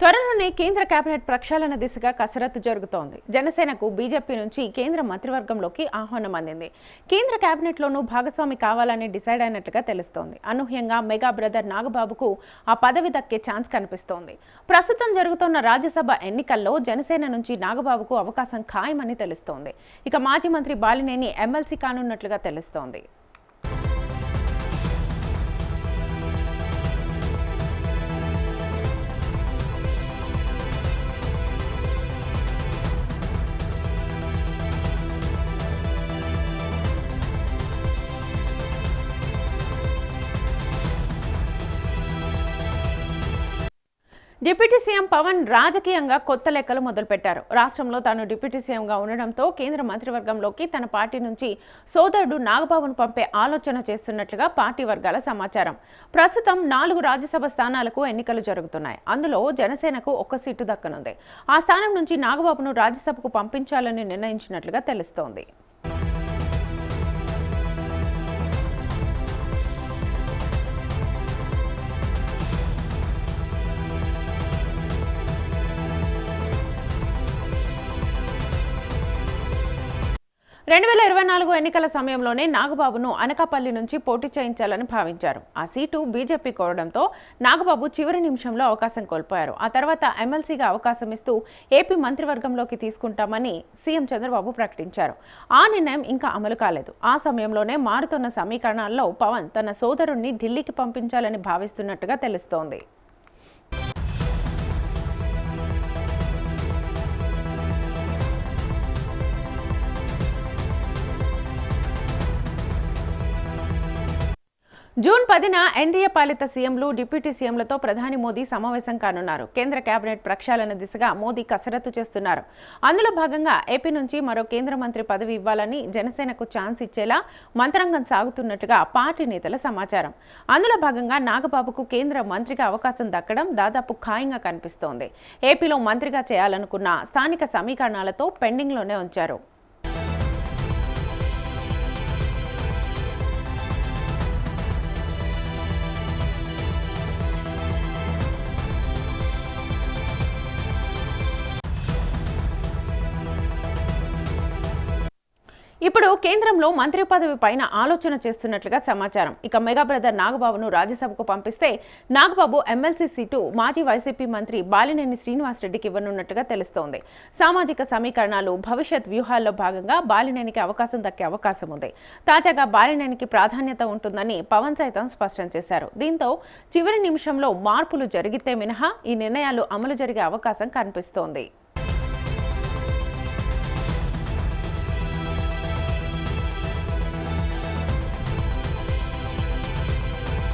త్వరలోనే కేంద్ర కేబినెట్ ప్రక్షాళన దిశగా కసరత్తు జరుగుతోంది. జనసేనకు బీజేపీ నుంచి కేంద్ర మంత్రివర్గంలోకి ఆహ్వానం అందింది. కేంద్ర కేబినెట్లోనూ భాగస్వామి కావాలని డిసైడ్ అయినట్లుగా తెలుస్తోంది. అనూహ్యంగా మెగా బ్రదర్ నాగబాబుకు ఆ పదవి దక్కే ఛాన్స్ కనిపిస్తోంది. ప్రస్తుతం జరుగుతున్న రాజ్యసభ ఎన్నికల్లో జనసేన నుంచి నాగబాబుకు అవకాశం ఖాయమని తెలుస్తోంది. ఇక మాజీ మంత్రి బాలినేని ఎమ్మెల్సీ కానున్నట్లుగా తెలుస్తోంది. డిప్యూటీ సీఎం పవన్ రాజకీయంగా కొత్త లెక్కలు మొదలుపెట్టారు. రాష్ట్రంలో తాను డిప్యూటీ సీఎంగా ఉండడంతో కేంద్ర మంత్రివర్గంలోకి తన పార్టీ నుంచి సోదరుడు నాగబాబును పంపే ఆలోచన చేస్తున్నట్లుగా పార్టీ వర్గాల సమాచారం. ప్రస్తుతం 4 రాజ్యసభ స్థానాలకు ఎన్నికలు జరుగుతున్నాయి. అందులో జనసేనకు 1 సీటు దక్కనుంది. ఆ స్థానం నుంచి నాగబాబును రాజ్యసభకు పంపించాలని నిర్ణయించినట్లుగా తెలుస్తోంది. 2024 ఎన్నికల సమయంలోనే నాగబాబును అనకాపల్లి నుంచి పోటీ చేయించాలని భావించారు. ఆ సీటు బీజేపీ కోరడంతో నాగబాబు చివరి నిమిషంలో అవకాశం కోల్పోయారు. ఆ తర్వాత ఎమ్మెల్సీగా అవకాశం ఇస్తూ ఏపీ మంత్రివర్గంలోకి తీసుకుంటామని సీఎం చంద్రబాబు ప్రకటించారు. ఆ నిర్ణయం ఇంకా అమలు కాలేదు. ఆ సమయంలోనే మారుతున్న సమీకరణాల్లో పవన్ తన సోదరుణ్ణి ఢిల్లీకి పంపించాలని భావిస్తున్నట్టుగా తెలుస్తోంది. జూన్ 10న ఎన్డీఏ పాలిత సీఎంలు, డిప్యూటీ సీఎంలతో ప్రధాని మోదీ సమావేశం కానున్నారు. కేంద్ర కేబినెట్ ప్రక్షాళన దిశగా మోదీ కసరత్తు చేస్తున్నారు. అందులో భాగంగా ఏపీ నుంచి మరో కేంద్ర మంత్రి పదవి ఇవ్వాలని జనసేనకు ఛాన్స్ ఇచ్చేలా మంత్రాంగం సాగుతున్నట్టుగా పార్టీ నేతల సమాచారం. అందులో భాగంగా నాగబాబుకు కేంద్ర మంత్రిగా అవకాశం దక్కడం దాదాపు ఖాయంగా కనిపిస్తోంది. ఏపీలో మంత్రిగా చేయాలనుకున్న స్థానిక సమీకరణాలతో పెండింగ్లోనే ఉంచారు. ఇప్పుడు కేంద్రంలో మంత్రి పదవి పైన ఆలోచన చేస్తున్నట్లుగా సమాచారం. ఇక మెగా బ్రదర్ నాగబాబును రాజ్యసభకు పంపిస్తే నాగబాబు ఎమ్మెల్సీ సీటు మాజీ వైసీపీ మంత్రి బాలినేని శ్రీనివాసరెడ్డికి ఇవ్వనున్నట్టుగా తెలుస్తోంది. సామాజిక సమీకరణాలు, భవిష్యత్ వ్యూహాల్లో భాగంగా బాలినేనికి అవకాశం దక్కే అవకాశం ఉంది. తాజాగా బాలినేనికి ప్రాధాన్యత ఉంటుందని పవన్ సైతం స్పష్టం చేశారు. దీంతో చివరి నిమిషంలో మార్పులు జరిగితే మినహా ఈ నిర్ణయాలు అమలు జరిగే అవకాశం కనిపిస్తోంది.